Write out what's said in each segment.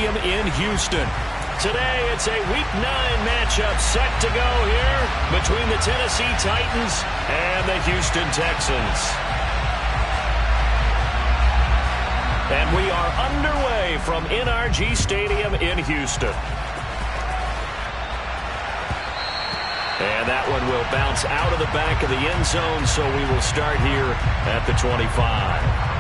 Stadium in Houston. Today, it's a Week 9 matchup set to go here between the Tennessee Titans and the Houston Texans. And we are underway from NRG Stadium in Houston. And that one will bounce out of the back of the end zone, so we will start here at the 25.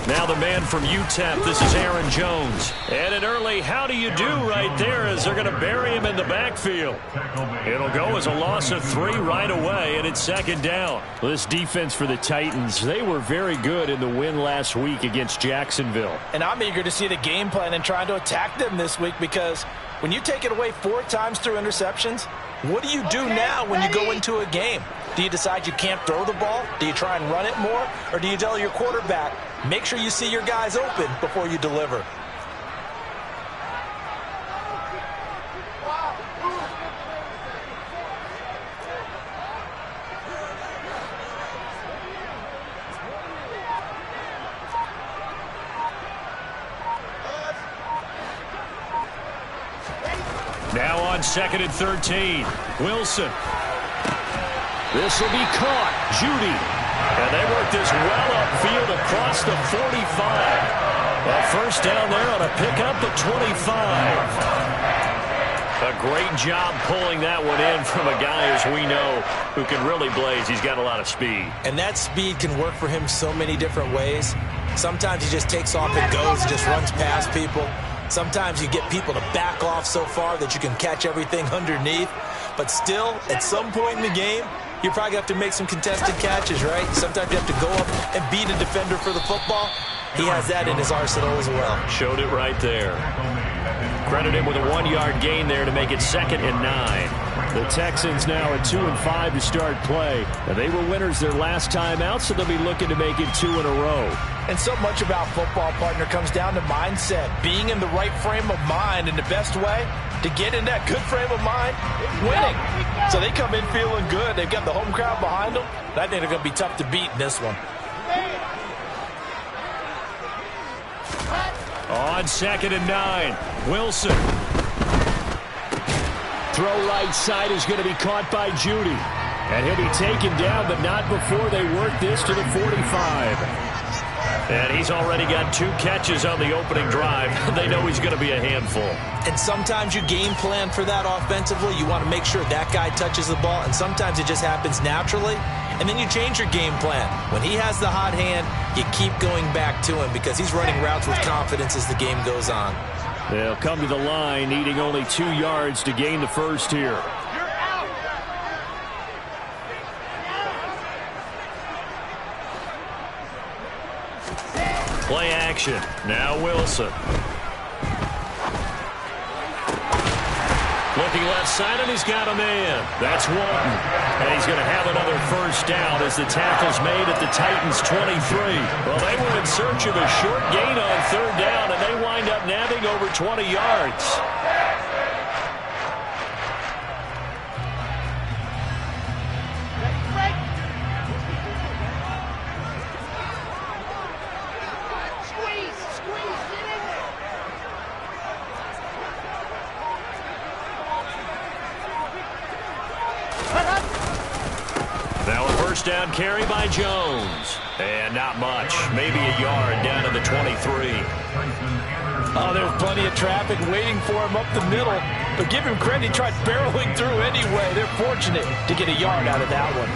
Now the man from UTEP, this is Aaron Jones. And an early how do you do right there as they're going to bury him in the backfield. It'll go as a loss of 3 right away, and it's second down. Well, this defense for the Titans, they were very good in the win last week against Jacksonville. And I'm eager to see the game plan and trying to attack them this week, because when you take it away 4 times through interceptions, what do you do now when you go into a game? Do you decide you can't throw the ball? Do you try and run it more? Or do you tell your quarterback, make sure you see your guys open before you deliver? Now on 2nd and 13, Wilson. This will be caught. Judy. And they work this well upfield across the 45. A first down there on a pickup at 25. A great job pulling that one in from a guy, as we know, who can really blaze. He's got a lot of speed. And that speed can work for him so many different ways. Sometimes he just takes off and goes, just runs past people. Sometimes you get people to back off so far that you can catch everything underneath. But still, at some point in the game, you probably have to make some contested catches, right? Sometimes you have to go up and beat a defender for the football. He has that in his arsenal as well. Showed it right there. Credit him with a 1-yard gain there to make it 2nd and 9. The Texans now at 2 and 5 to start play. And they were winners their last time out, so they'll be looking to make it 2 in a row. And so much about football, partner, comes down to mindset. Being in the right frame of mind, and the best way to get in that good frame of mind, winning. So they come in feeling good. They've got the home crowd behind them. I think they're going to be tough to beat in this one. On 2nd and 9, Wilson. Throw right side is going to be caught by Judy. And he'll be taken down, but not before they work this to the 45. And he's already got 2 catches on the opening drive. They know he's going to be a handful. And sometimes you game plan for that offensively. You want to make sure that guy touches the ball, and sometimes it just happens naturally. And then you change your game plan. When he has the hot hand, you keep going back to him because he's running routes with confidence as the game goes on. They'll come to the line, needing only 2 yards to gain the first here. Play action. Now Wilson. Looking left side, and he's got a man. That's Walton. And he's going to have another first down as the tackle's made at the Titans' 23. Well, they were in search of a short gain on 3rd down, and they wind up nabbing over 20 yards. Now a first down carry by Jones. And not much. Maybe a yard down to the 23. Oh, there's plenty of traffic waiting for him up the middle. But give him credit, he tried barreling through anyway. They're fortunate to get a yard out of that one.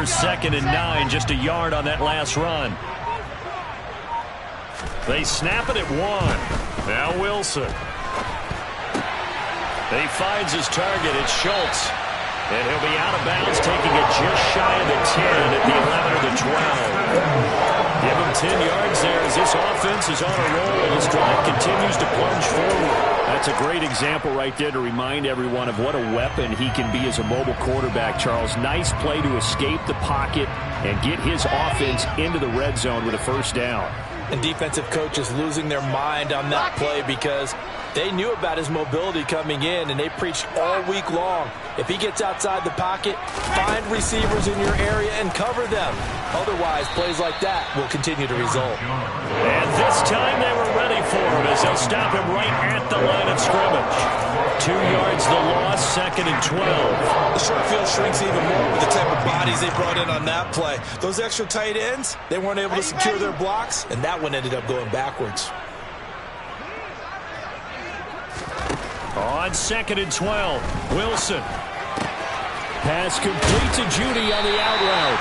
Here's 2nd and 9, just a yard on that last run. They snap it at 1. Now Wilson. He finds his target. It's Schultz. And he'll be out of bounds, taking it just shy of the 10 at the 11 or the 12. Give him 10 yards there as this offense is on a roll. This drive continues to plunge forward. That's a great example right there to remind everyone of what a weapon he can be as a mobile quarterback, Charles. Nice play to escape the pocket and get his offense into the red zone with a first down. And defensive coaches losing their mind on that play because they knew about his mobility coming in, and they preached all week long. If he gets outside the pocket, find receivers in your area and cover them. Otherwise, plays like that will continue to result. And this time they were ready for him as they'll stop him right at the line of scrimmage. 2 yards the loss, 2nd and 12. The short field shrinks even more with the type of bodies they brought in on that play. Those extra tight ends, they weren't able to secure their blocks, and that one ended up going backwards. On 2nd and 12, Wilson. Pass complete to Judy on the out route.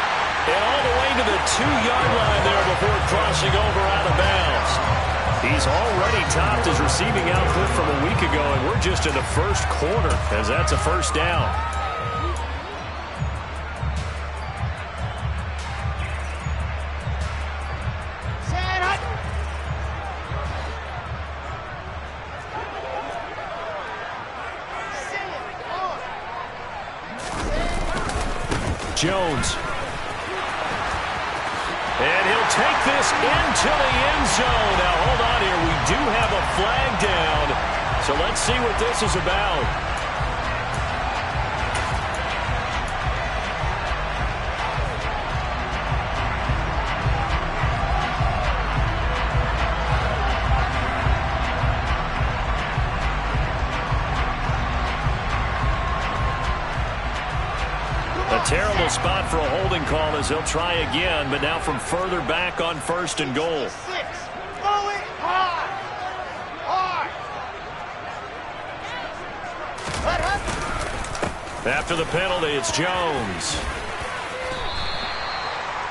And all the way to the 2-yard line there before crossing over out of bounds. He's already topped his receiving output from a week ago, and we're just in the first quarter as that's a first down. Jones. And he'll take this into the end zone. Now, hold on here. We do have a flag down. So let's see what this is about. Terrible spot for a holding call as he'll try again, but now from further back on 1st and goal. After the penalty, it's Jones.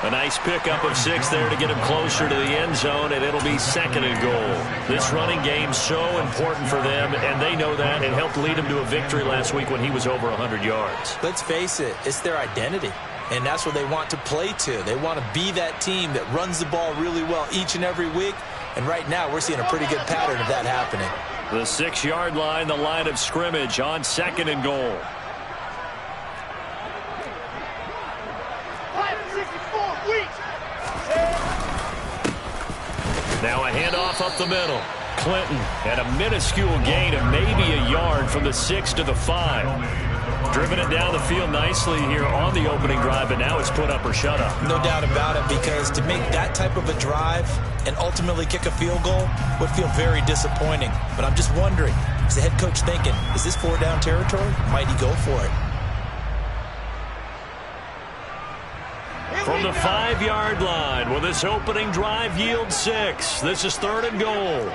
A nice pickup of 6 there to get him closer to the end zone, and it'll be 2nd and goal. This running game's so important for them, and they know that. It helped lead him to a victory last week when he was over 100 yards. Let's face it, it's their identity, and that's what they want to play to. They want to be that team that runs the ball really well each and every week, and right now we're seeing a pretty good pattern of that happening. The 6-yard line, the line of scrimmage on 2nd and goal. Now a handoff up the middle. Clinton and a minuscule gain of maybe a yard from the 6 to the 5. Driven it down the field nicely here on the opening drive, but now it's put up or shut up. No doubt about it, because to make that type of a drive and ultimately kick a field goal would feel very disappointing. But I'm just wondering, is the head coach thinking, is this 4-down territory? Might he go for it? From the 5-yard line, will this opening drive yield 6? This is 3rd and goal.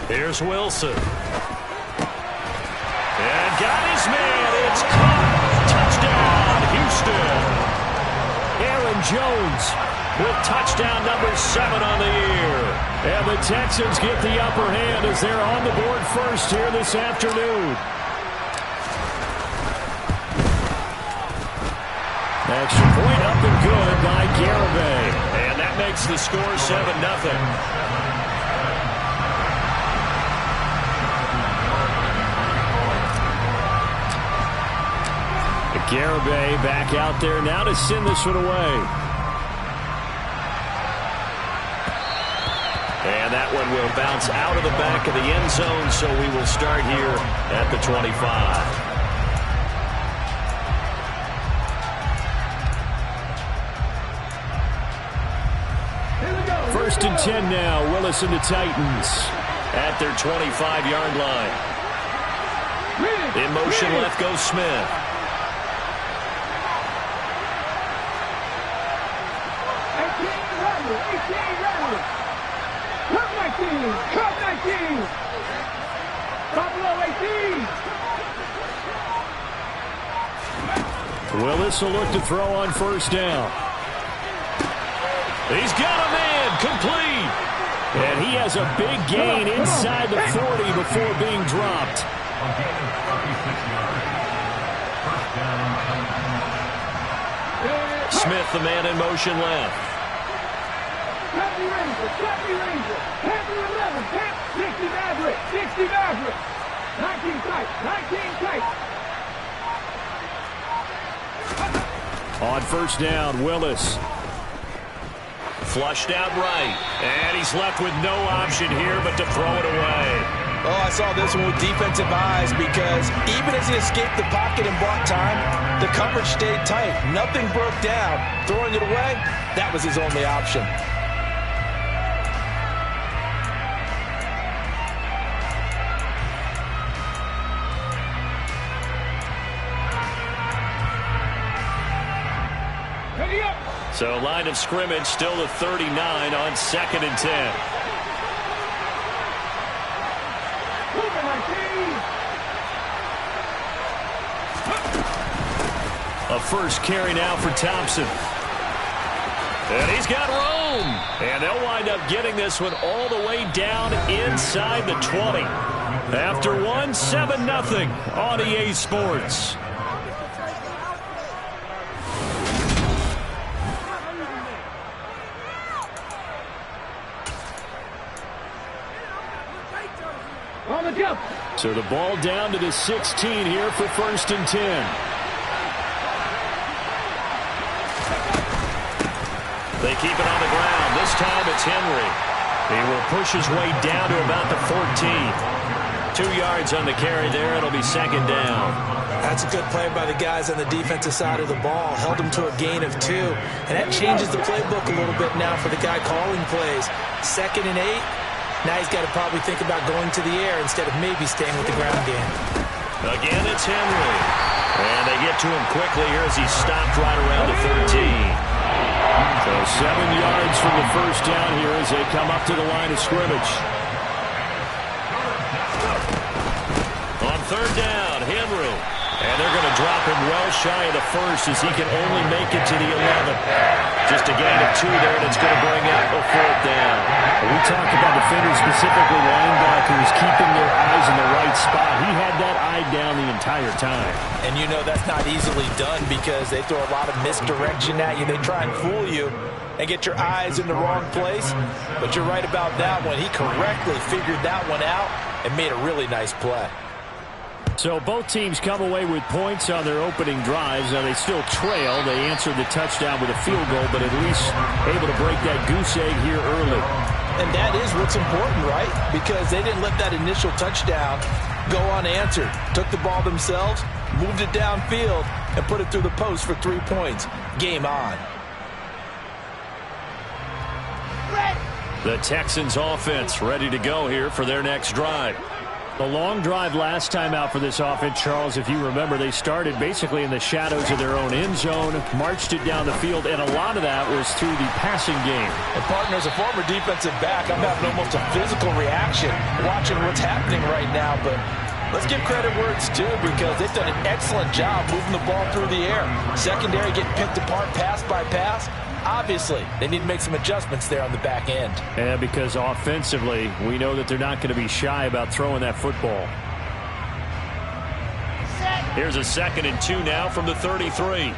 Here's Wilson. And got his man. It's caught. Touchdown, Houston. Aaron Jones with touchdown number 7 on the year. And the Texans get the upper hand as they're on the board first here this afternoon. Extra point up and good by Garibay. And that makes the score 7-0. Garibay back out there now to send this one away. And that one will bounce out of the back of the end zone, so we will start here at the 25. First and 10 now, Willis and the Titans at their 25-yard line. In motion left goes Smith. Willis will look to throw on first down. He's got a man, complete. And he has a big gain inside the 40 before being dropped. Smith, the man in motion left. Happy Ranger, Happy 11, 60 Maverick, 60 Maverick. 19 tight, 19 tight. On first down, Willis. Flushed out right. And he's left with no option here but to throw it away. Oh, I saw this one with defensive eyes because even as he escaped the pocket and bought time, the coverage stayed tight. Nothing broke down. Throwing it away, that was his only option. So line of scrimmage still to 39 on 2nd and 10. A first carry now for Thompson. And he's got room. And they'll wind up getting this one all the way down inside the 20. After one, 7-0 on EA Sports. So the ball down to the 16 here for 1st and 10. They keep it on the ground. This time it's Henry. He will push his way down to about the 14. 2 yards on the carry there. It'll be 2nd down. That's a good play by the guys on the defensive side of the ball. Held them to a gain of 2. And that changes the playbook a little bit now for the guy calling plays. 2nd and 8. Now he's got to probably think about going to the air instead of maybe staying with the ground game. Again, it's Henry. And they get to him quickly here as he's stopped right around the 13. So 7 yards from the first down here as they come up to the line of scrimmage. On 3rd down, Henry. And they're going to drop him well shy of the 1st as he can only make it to the 11. Just a gain of 2 there, and it's going to bring up a 4th down. We talked about defenders, specifically linebackers, keeping their eyes in the right spot. He had that eye down the entire time. And you know that's not easily done because they throw a lot of misdirection at you. They try and fool you and get your eyes in the wrong place. But you're right about that one. He correctly figured that one out and made a really nice play. So both teams come away with points on their opening drives. Now they still trail. They answered the touchdown with a field goal, but at least able to break that goose egg here early. And that is what's important, right? Because they didn't let that initial touchdown go unanswered. Took the ball themselves, moved it downfield, and put it through the post for 3 points. Game on. The Texans offense ready to go here for their next drive. The long drive last time out for this offense, Charles, if you remember, they started basically in the shadows of their own end zone, marched it down the field, and a lot of that was through the passing game. And partner, as a former defensive back, I'm having almost a physical reaction watching what's happening right now, but let's give credit where it's due because they've done an excellent job moving the ball through the air. Secondary getting picked apart pass by pass. Obviously, they need to make some adjustments there on the back end. Yeah, because offensively, we know that they're not going to be shy about throwing that football. Here's a 2nd and 2 now from the 33.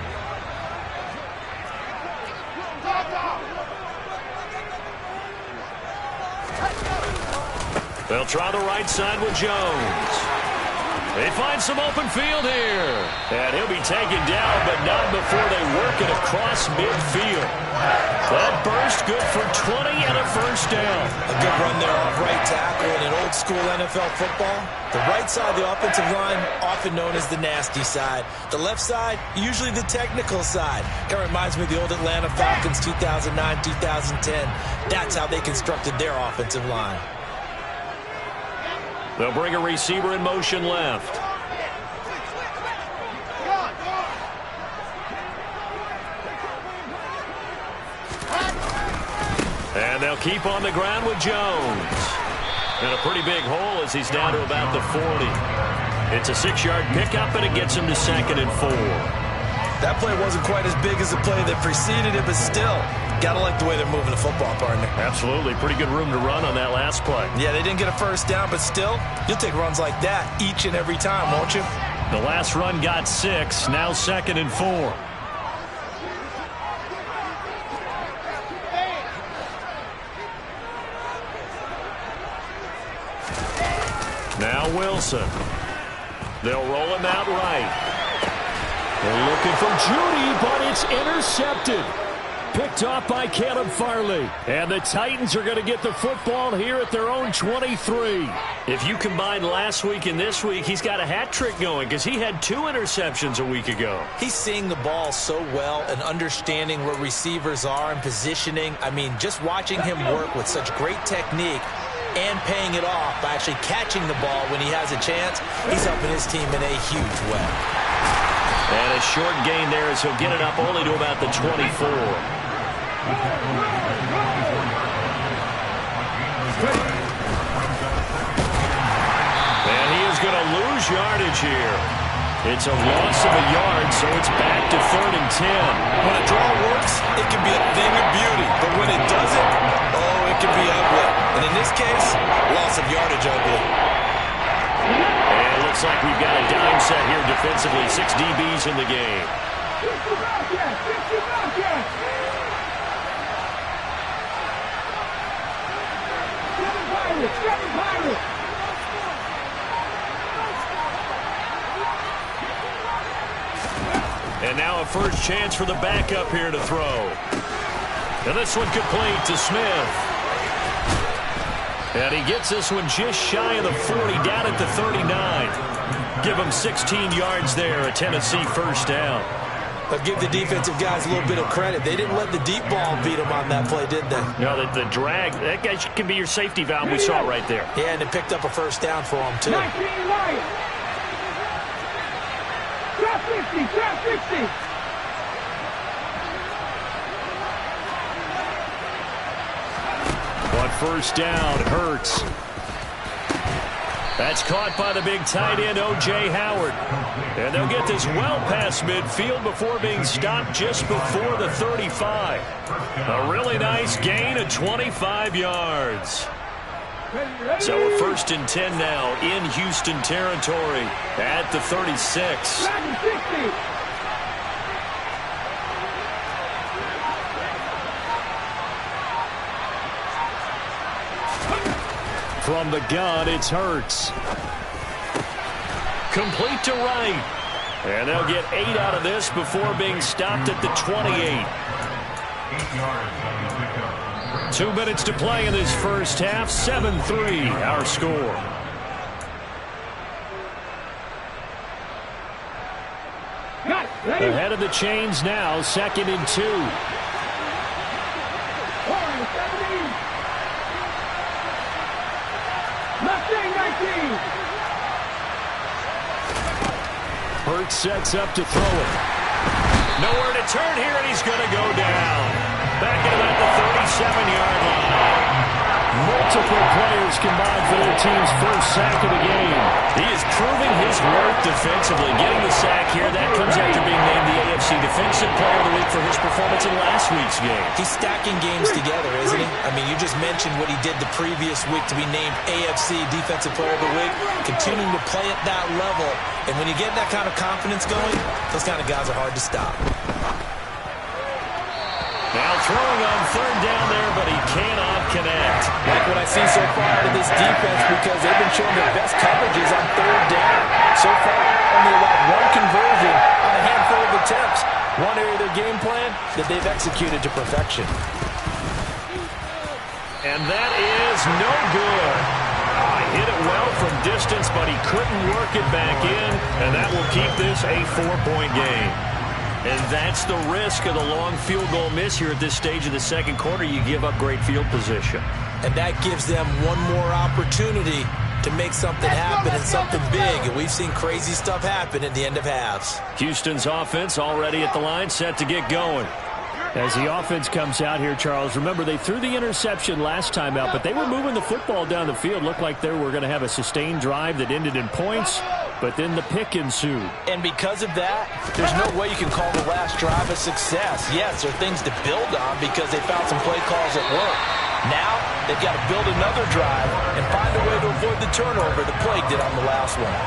They'll try the right side with Jones. They find some open field here. And he'll be taken down, but not before they work it across midfield. That burst good for 20 and a 1st down. A good run there off right tackle in an old school NFL football. The right side of the offensive line, often known as the nasty side. The left side, usually the technical side. Kind of reminds me of the old Atlanta Falcons 2009, 2010. That's how they constructed their offensive line. They'll bring a receiver in motion left. And they'll keep on the ground with Jones. And a pretty big hole as he's down to about the 40. It's a 6-yard pickup, and it gets him to 2nd and 4. That play wasn't quite as big as the play that preceded it, but still, got to like the way they're moving the football, partner. Absolutely. Pretty good room to run on that last play. Yeah, they didn't get a first down, but still, you'll take runs like that each and every time, won't you? The last run got 6, now 2nd and 4. Now Wilson. They'll roll him out right. They're looking for Judy, but it's intercepted. Picked off by Caleb Farley. And the Titans are going to get the football here at their own 23. If you combine last week and this week, he's got a hat trick going because he had 2 interceptions a week ago. He's seeing the ball so well and understanding where receivers are and positioning. I mean, just watching him work with such great technique and paying it off by actually catching the ball when he has a chance, he's helping his team in a huge way. And a short gain there as he'll get it up only to about the 24. And he is going to lose yardage here. It's a loss of a yard, so it's back to 3rd and 10. When a draw works, it can be a thing of beauty. But when it doesn't, oh, it can be ugly. And in this case, loss of yardage ugly. And it looks like we've got a dime set here defensively. 6 DBs in the game. 50 Bobcats! 50 Bobcats! 7 Pirates! 7 Pirates! And now a first chance for the backup here to throw. And this one complete to Smith. And he gets this one just shy of the 40, down at the 39. Give him 16 yards there, a Tennessee first down. But give the defensive guys a little bit of credit. They didn't let the deep ball beat them on that play, did they? No, the drag, that guy can be your safety valve. We saw it right there. Yeah, and it picked up a first down for him, too. 19 Lions! Trap 50! Trap 50! On first down, Hurts. That's caught by the big tight end, O.J. Howard. And they'll get this well past midfield before being stopped just before the 35. A really nice gain of 25 yards. So a 1st and 10 now in Houston territory at the 36. From the gun, it's Hurts. Complete to right. And they'll get 8 out of this before being stopped at the 28. 2 minutes to play in this first half. 7-3, our score. Ahead of the chains now, 2nd and 2. Hurts sets up to throw it. Nowhere to turn here, and he's going to go down. Back at about the 37-yard line. Multiple players combined for their team's first sack of the game. He is proving his worth defensively. Getting the sack here, that comes after being named the AFC Defensive Player of the Week for his performance in last week's game. He's stacking games together, isn't he? I mean, you just mentioned what he did the previous week to be named AFC Defensive Player of the Week. Continuing to play at that level. And when you get that kind of confidence going, those kind of guys are hard to stop. Now throwing on 3rd down there, but he cannot connect. Like what I've seen so far out of this defense, because they've been showing their best coverages on 3rd down. So far, only allowed 1 conversion on a handful of attempts. One area of their game plan that they've executed to perfection. And that is no good. Hit it well from distance, but he couldn't work it back in, and that will keep this a 4-point game. And that's the risk of the long field goal miss here at this stage of the second quarter. You give up great field position. And that gives them one more opportunity to make something happen and something big. And we've seen crazy stuff happen at the end of halves. Houston's offense already at the line, set to get going. As the offense comes out here, Charles, remember they threw the interception last time out, but they were moving the football down the field. Looked like they were going to have a sustained drive that ended in points, but then the pick ensued. And because of that, there's no way you can call the last drive a success. Yes, there are things to build on because they found some play calls at work. Now, they've got to build another drive and find a way to avoid the turnover the Plague did on the last one.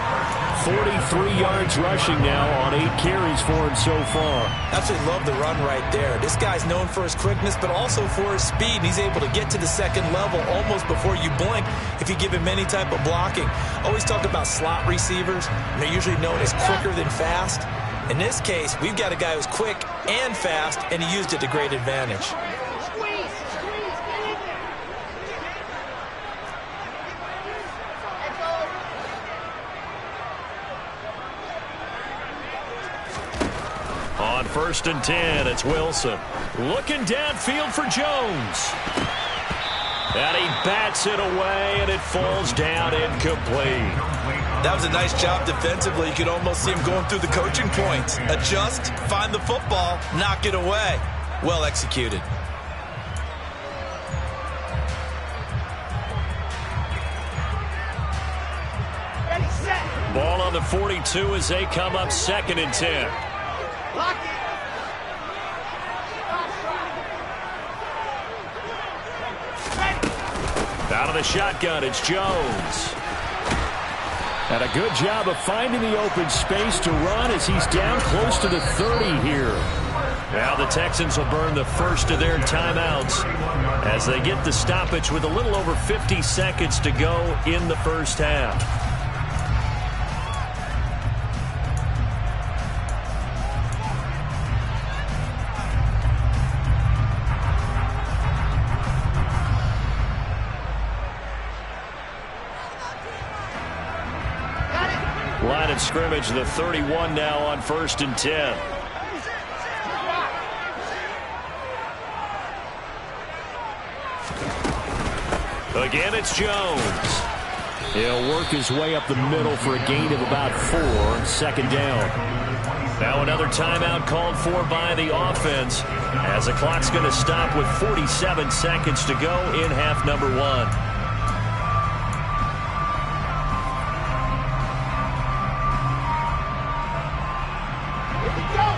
43 yards rushing now on 8 carries for him so far. Absolutely love the run right there. This guy's known for his quickness, but also for his speed. He's able to get to the second level almost before you blink if you give him any type of blocking. Always talk about slot receivers. They're usually known as quicker than fast. In this case, we've got a guy who's quick and fast, and he used it to great advantage. On 1st and 10, it's Wilson. Looking downfield for Jones. And he bats it away, and it falls down incomplete. That was a nice job defensively. You could almost see him going through the coaching points. Adjust, find the football, knock it away. Well executed. Ball on the 42 as they come up 2nd and 10. Out of the shotgun, it's Jones. And a good job of finding the open space to run as he's down close to the 30 here. Now the Texans will burn the first of their timeouts as they get the stoppage with a little over 50 seconds to go in the first half. Line of scrimmage, the 31 now on 1st and 10. Again, it's Jones. He'll work his way up the middle for a gain of about 4, 2nd down. Now another timeout called for by the offense as the clock's going to stop with 47 seconds to go in half number 1.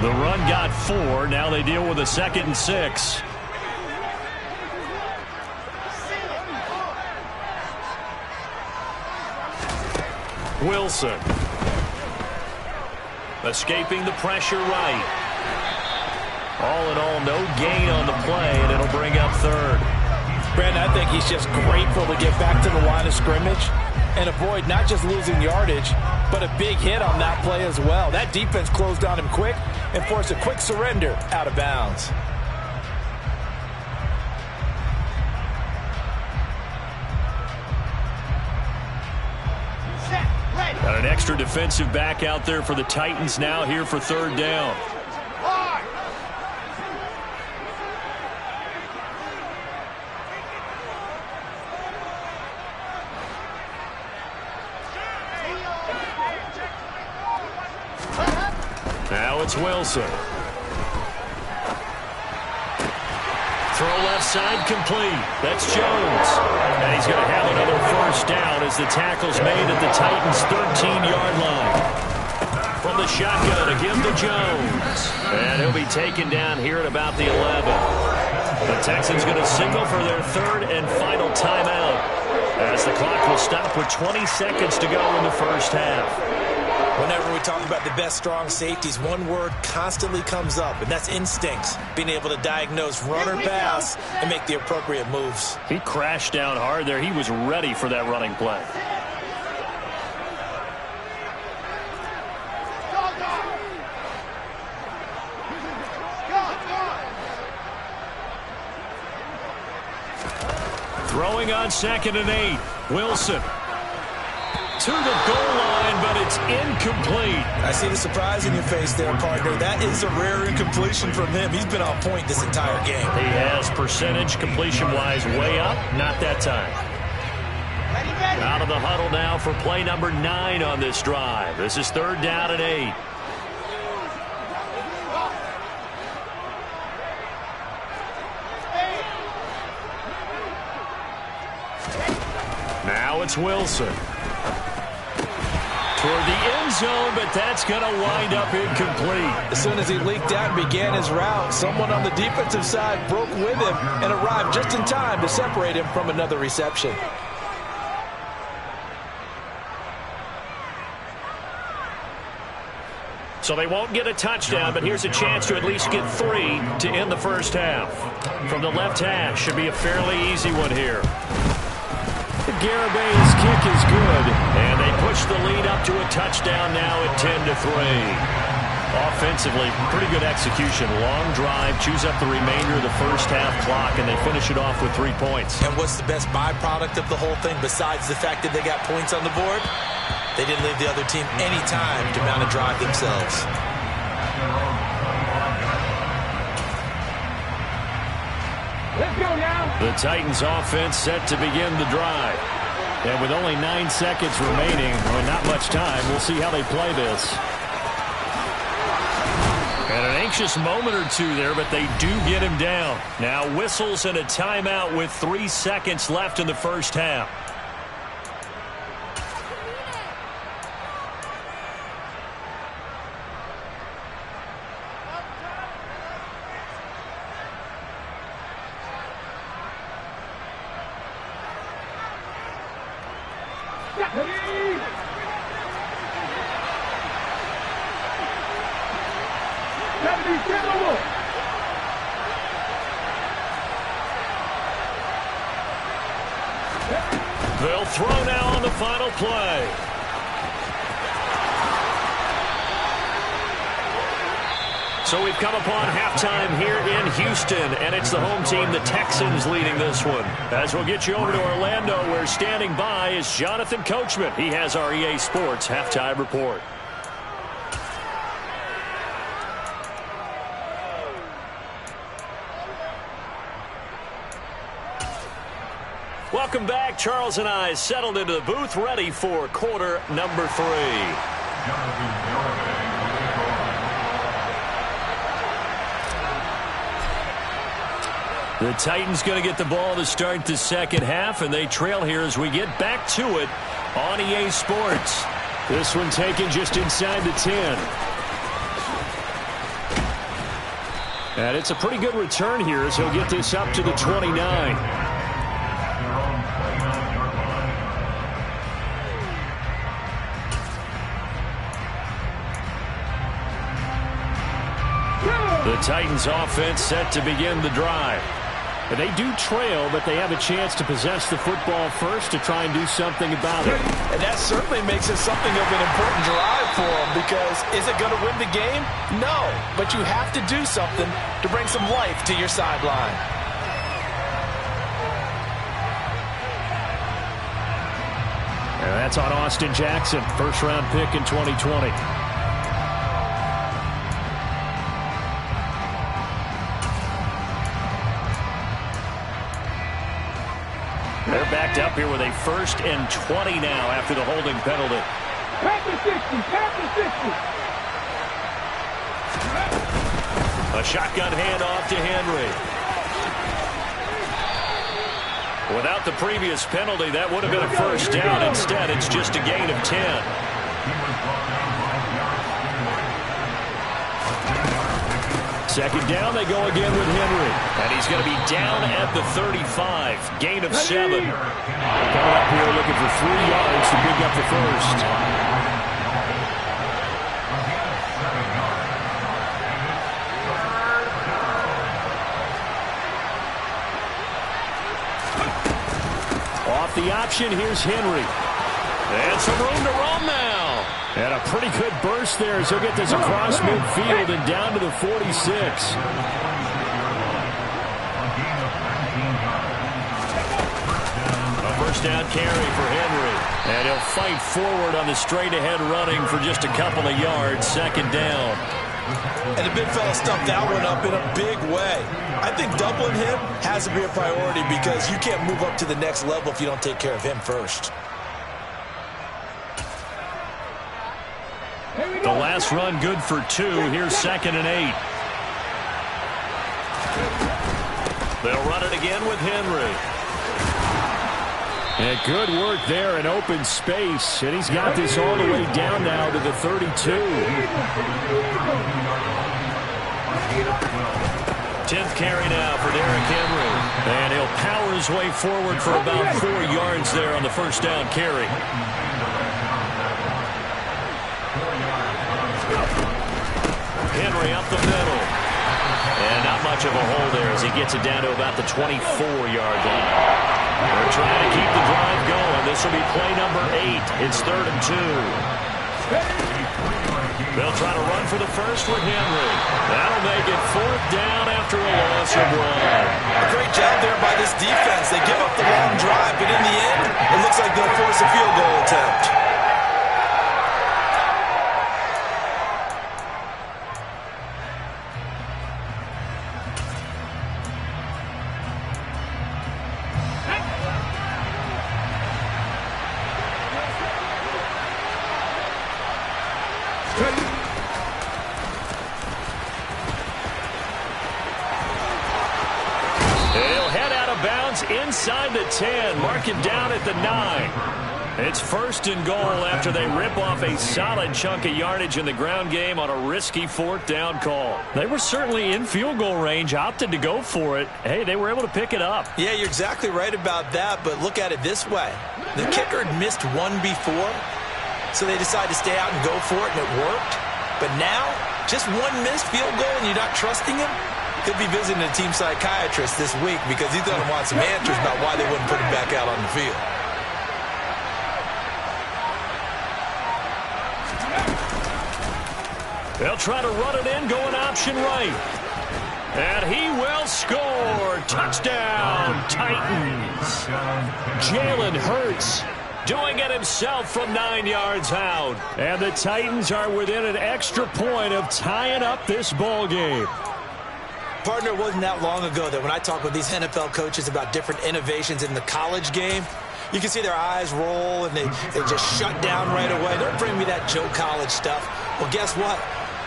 The run got 4. Now they deal with a 2nd and 6. Wilson. Escaping the pressure right. All in all, no gain on the play, and it'll bring up 3rd. Brandon, I think he's just grateful to get back to the line of scrimmage and avoid not just losing yardage, but a big hit on that play as well. That defense closed on him quick and forced a quick surrender out of bounds. Got an extra defensive back out there for the Titans now here for 3rd down. Now it's Wilson. Throw left side complete. That's Jones. And he's going to have another 1st down as the tackle's made at the Titans' 13-yard line. From the shotgun, a give to Jones. And he'll be taken down here at about the 11. The Texans going to signal for their 3rd and final timeout as the clock will stop with 20 seconds to go in the first half. Whenever we talk about the best strong safeties, one word constantly comes up, and that's instincts. Being able to diagnose run or pass and make the appropriate moves. He crashed down hard there. He was ready for that running play. Throwing on 2nd and 8. Wilson. To the goal line, but it's incomplete. I see the surprise in your face there, partner. That is a rare incompletion from him. He's been on point this entire game. He has percentage completion-wise way up. Not that time. Out of the huddle now for play number 9 on this drive. This is 3rd down and 8. Now it's Wilson. Toward the end zone, but that's going to wind up incomplete. As soon as he leaked out and began his route, someone on the defensive side broke with him and arrived just in time to separate him from another reception. So they won't get a touchdown, but here's a chance to at least get 3 to end the first half. From the left hash, should be a fairly easy one here. The Garabay's kick is good, and they push the lead up to a touchdown now at 10-3. Offensively, pretty good execution. Long drive, chews up the remainder of the first half clock, and they finish it off with 3 points. And what's the best byproduct of the whole thing besides the fact that they got points on the board? They didn't leave the other team any time to mount a drive themselves. Let's go now. The Titans offense set to begin the drive. And with only 9 seconds remaining, well, not much time, we'll see how they play this. And an anxious moment or two there, but they do get him down. Now whistles and a timeout with 3 seconds left in the first half. They'll throw now on the final play. So we've come upon halftime here in Houston, and it's the home team, the Texans, leading this one. As we'll get you over to Orlando, where standing by is Jonathan Coachman. He has our EA Sports halftime report. Welcome back. Charles and I settled into the booth, ready for quarter number 3. The Titans going to get the ball to start the second half, and they trail here as we get back to it on EA Sports. This one taken just inside the 10. And it's a pretty good return here as he'll get this up to the 29. The Titans offense set to begin the drive. They do trail, but they have a chance to possess the football first to try and do something about it. And that certainly makes it something of an important drive for them, because is it going to win the game? No, but you have to do something to bring some life to your sideline. And that's on Austin Jackson, first-round pick in 2020. They're backed up here with a 1st and 20 now after the holding penalty. Pass the 60. Pass the 60. A shotgun handoff to Henry. Without the previous penalty, that would have been a first down. Instead, it's just a gain of 10. Second down, they go again with Henry. And he's going to be down at the 35. Gain of 7. Coming up here looking for 3 yards to pick up the first. Off the option, here's Henry. And some room to run now. And a pretty good burst there as he'll get this across midfield and down to the 46. A first down carry for Henry. And he'll fight forward on the straight-ahead running for just a couple of yards. Second down. And the big fella stuffed that one up in a big way. I think doubling him has to be a priority, because you can't move up to the next level if you don't take care of him first. The last run good for 2. Here's 2nd and 8. They'll run it again with Henry. And good work there in open space. And he's got this all the way down now to the 32. 10th carry now for Derrick Henry. And he'll power his way forward for about 4 yards there on the first down carry. Henry up the middle. And not much of a hole there as he gets it down to about the 24-yard line. They're trying to keep the drive going. This will be play number 8. It's 3rd and 2. They'll try to run for the first with Henry. That'll make it 4th down after a loss of 1. A great job there by this defense. They give up the long drive, but in the end, it looks like they'll force a field goal attempt. Inside the 10, mark him down at the 9. It's 1st and goal after they rip off a solid chunk of yardage in the ground game on a risky 4th down call. They were certainly in field goal range, opted to go for it. Hey, they were able to pick it up. Yeah, you're exactly right about that, but look at it this way. The kicker had missed one before, so they decided to stay out and go for it, and it worked. But now, just one missed field goal and you're not trusting him? Could be visiting a team psychiatrist this week because he's going to want some answers about why they wouldn't put him back out on the field. They'll try to run it in, going option right. And he will score. Touchdown, Titans. Jalen Hurts doing it himself from 9 yards out. And the Titans are within an extra point of tying up this ball game. Partner, it wasn't that long ago that when I talk with these NFL coaches about different innovations in the college game, you can see their eyes roll and they just shut down right away. Don't bring me that Joe College stuff. Well, guess what?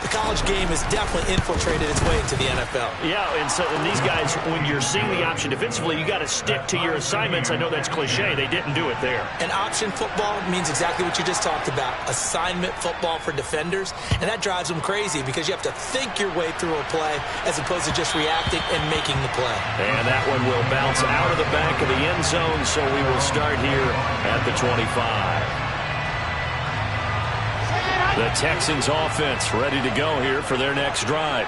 The college game has definitely infiltrated its way into the NFL. Yeah, and these guys, when you're seeing the option defensively, you got to stick to your assignments. I know that's cliche. They didn't do it there. And option football means exactly what you just talked about, assignment football for defenders. And that drives them crazy because you have to think your way through a play as opposed to just reacting and making the play. And that one will bounce out of the back of the end zone, so we will start here at the 25. The Texans offense ready to go here for their next drive.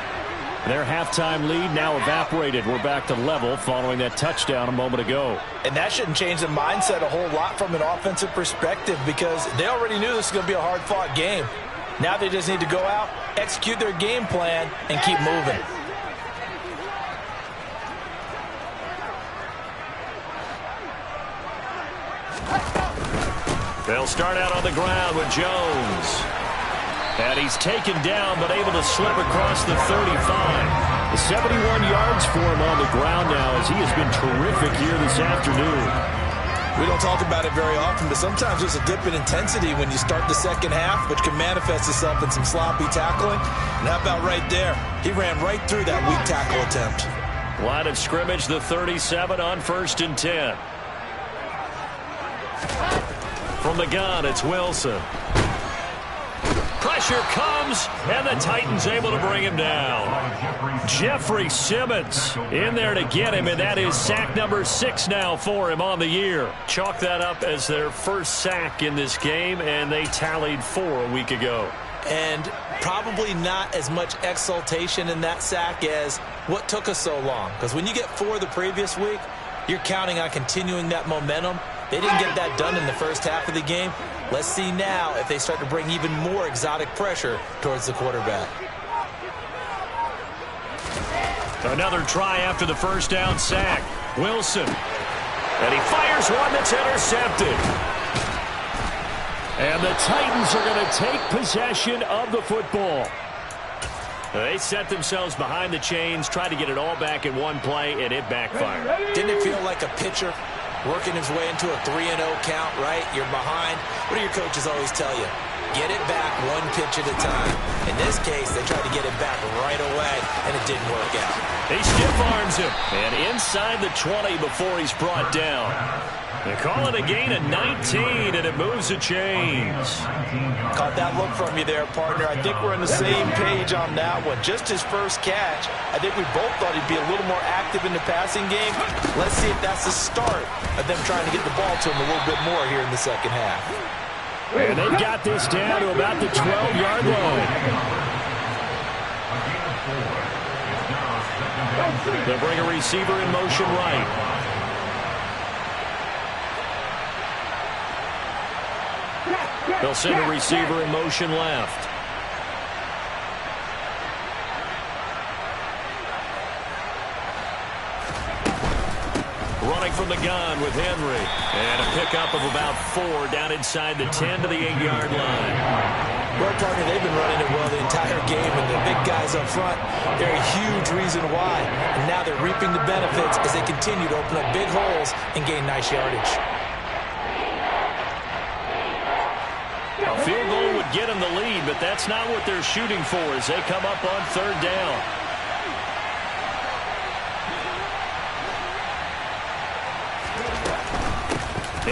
Their halftime lead now evaporated. We're back to level following that touchdown a moment ago. And that shouldn't change the mindset a whole lot from an offensive perspective because they already knew this was going to be a hard-fought game. Now they just need to go out, execute their game plan, and keep moving. They'll start out on the ground with Jones. And he's taken down, but able to slip across the 35. 71 yards for him on the ground now as he has been terrific here this afternoon. We don't talk about it very often, but sometimes there's a dip in intensity when you start the second half, which can manifest itself in some sloppy tackling. And how about right there? He ran right through that weak tackle attempt. Line of scrimmage, the 37 on 1st and 10. From the gun, it's Wilson. Pressure comes, and the Titans able to bring him down. Jeffrey Simmons in there to get him, and that is sack number 6 now for him on the year. Chalk that up as their first sack in this game, and they tallied 4 a week ago. And probably not as much exultation in that sack as what took us so long. Because when you get 4 the previous week, you're counting on continuing that momentum. They didn't get that done in the first half of the game. Let's see now if they start to bring even more exotic pressure towards the quarterback. Another try after the first down sack. Wilson. And he fires one that's intercepted. And the Titans are going to take possession of the football. They set themselves behind the chains, tried to get it all back in one play, and it backfired. Didn't it feel like a pitcher working his way into a 3-0 count, right? You're behind. What do your coaches always tell you? get it back one pitch at a time. In this case, they tried to get it back right away, and it didn't work out. He stiff arms him, and inside the 20 before he's brought down. They call it a gain of 19, and it moves the chains. Caught that look from you there, partner. I think we're on the same page on that one. Just his first catch, I think we both thought he'd be a little more active in the passing game. Let's see if that's the start of them trying to get the ball to him a little bit more here in the second half. And they've got this down to about the 12-yard line. They'll bring a receiver in motion right. They'll send a receiver in motion left. Running from the gun with Henry. And a pickup of about 4 down inside the 10 to the 8-yard line. Well, partner, they've been running it well the entire game, and the big guys up front, they're a huge reason why. And now they're reaping the benefits as they continue to open up big holes and gain nice yardage. A field goal would get them the lead, but that's not what they're shooting for as they come up on 3rd down.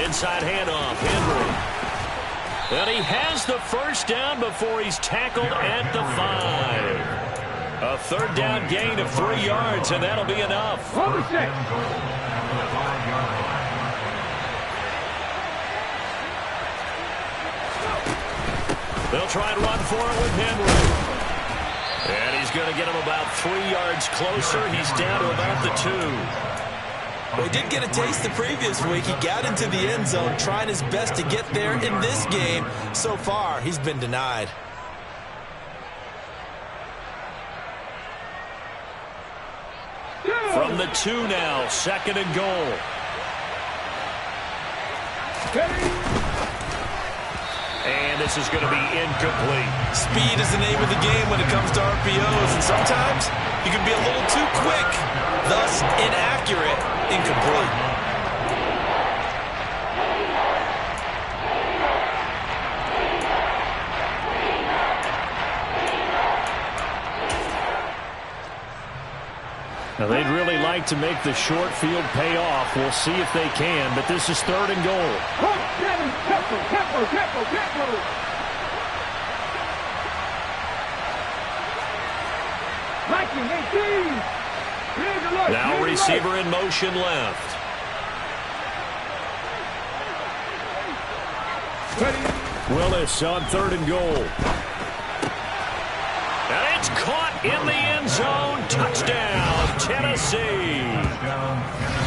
Inside handoff, Henry. And he has the first down before he's tackled at the 5. A 3rd down gain of 3 yards, and that'll be enough. Over 6. They'll try and run for it with Henry. And he's going to get him about 3 yards closer. He's down to about the 2. Well, he did get a taste the previous week. He got into the end zone trying his best to get there in this game. So far, he's been denied. From the 2 now, 2nd and goal. And this is going to be incomplete. Speed is the name of the game when it comes to RPOs, and sometimes you can be a little too quick, thus inaccurate, incomplete. Now, they'd really like to make the short field pay off. We'll see if they can, but this is 3rd and goal. Now receiver in motion left. Willis on 3rd and goal. And it's caught in the end zone. Touchdown, Tennessee.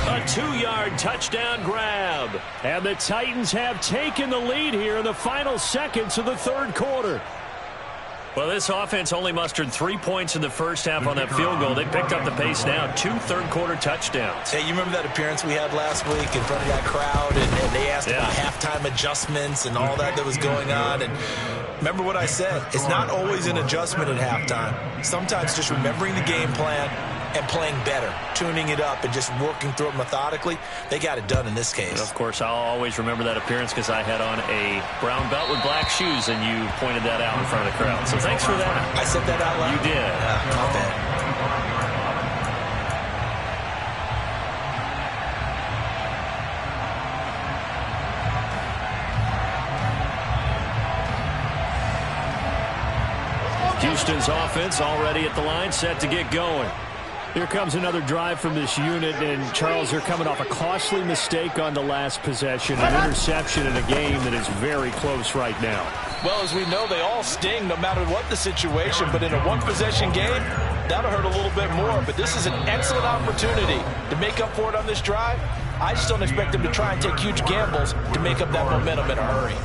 A 2-yard touchdown grab. And the Titans have taken the lead here in the final seconds of the 3rd quarter. Well, this offense only mustered 3 points in the first half on that field goal. They picked up the pace now. 2 third-quarter touchdowns. Hey, you remember that appearance we had last week in front of that crowd, and they asked about halftime adjustments and all that was going on, and remember what I said. It's not always an adjustment at halftime. Sometimes just remembering the game plan and playing better, tuning it up and just working through it methodically. They got it done in this case. And of course, I'll always remember that appearance because I had on a brown belt with black shoes, and you pointed that out in front of the crowd. So thanks for that. I said that out loud? You did. My bad. Houston's offense already at the line, set to get going. Here comes another drive from this unit, and Charles, they're coming off a costly mistake on the last possession, an interception in a game that is very close right now. Well, as we know, they all sting no matter what the situation, but in a one-possession game, that'll hurt a little bit more. But this is an excellent opportunity to make up for it on this drive. I just don't expect them to try and take huge gambles to make up that momentum in a hurry.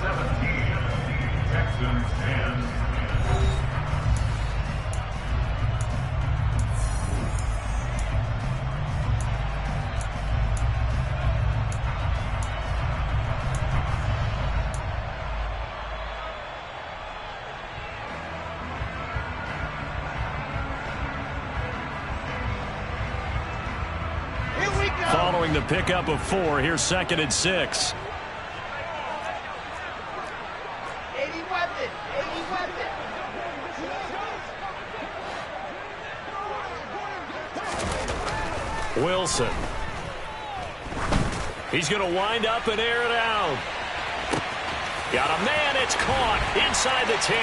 Following the pickup of 4, here's 2nd and 6. 80 weapons. Wilson. He's going to wind up and air it out. Got a man. It's caught inside the 10.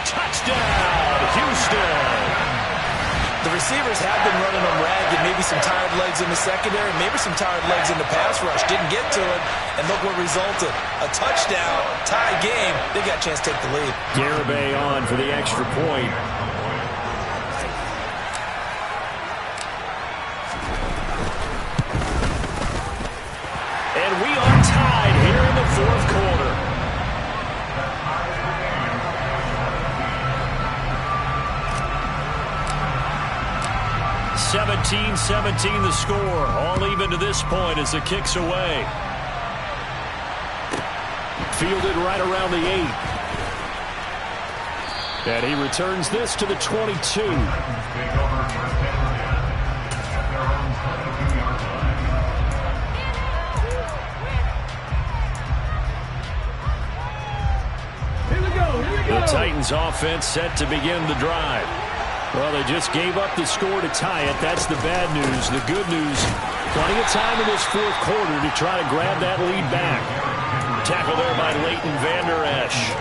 Touchdown, Houston. The receivers have been running them ragged. Maybe some tired legs in the secondary, maybe some tired legs in the pass rush. Didn't get to it, and look what resulted. A touchdown, tie game. They got a chance to take the lead. Garibay on for the extra point. And we are tied here in the fourth quarter. (17-17) the score. All even to this point as the kick's away. Fielded right around the 8. And he returns this to the 22. The Titans offense set to begin the drive. Well, they just gave up the score to tie it. That's the bad news. The good news, plenty of time in this fourth quarter to try to grab that lead back. Tackle there by Leighton Vander Esch.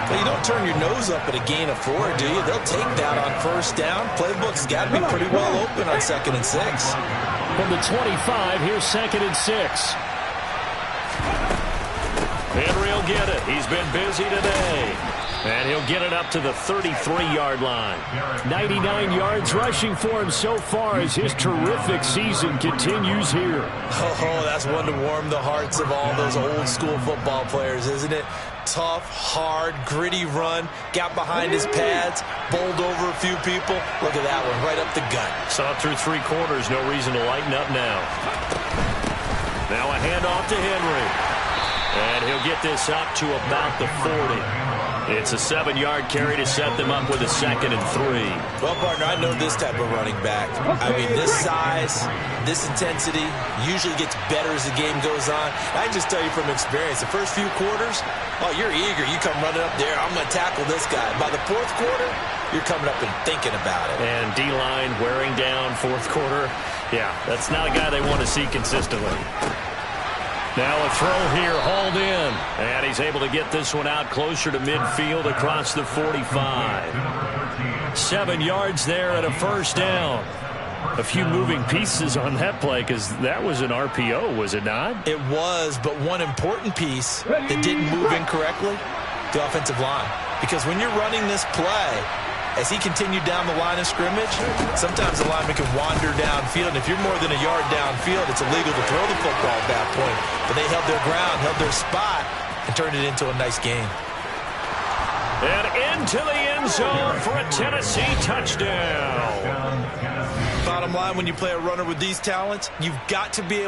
Well, you don't turn your nose up at a gain of 4, do you? They'll take that on first down. Playbook's got to be pretty well open on 2nd and 6. From the 25, here's 2nd and 6. Henry will get it. He's been busy today. And he'll get it up to the 33-yard line. 99 yards rushing for him so far as his terrific season continues here. Oh, that's one to warm the hearts of all those old-school football players, isn't it? Tough, hard, gritty run. Got behind his pads, bowled over a few people. Look at that one, right up the gut. Saw it through 3 quarters. No reason to lighten up now. Now a handoff to Henry. And he'll get this up to about the 40. It's a 7-yard carry to set them up with a 2nd and 3. Well, partner, I know this type of running back. I mean, this size, this intensity usually gets better as the game goes on. I can just tell you from experience, the first few quarters, oh, you're eager. You come running up there, I'm going to tackle this guy. By the fourth quarter, you're coming up and thinking about it. And D-line wearing down fourth quarter. Yeah, that's not a guy they want to see consistently. Now a throw here, hauled in. And he's able to get this one out closer to midfield across the 45. 7 yards there and a first down. A few moving pieces on that play because that was an RPO, was it not? It was, but one important piece that didn't move incorrectly, the offensive line. Because when you're running this play, as he continued down the line of scrimmage, sometimes the lineman can wander downfield. And if you're more than a yard downfield, it's illegal to throw the football at that point. But they held their ground, held their spot, and turned it into a nice game. And into the end zone for a Tennessee touchdown. Bottom line, when you play a runner with these talents, you've got to be able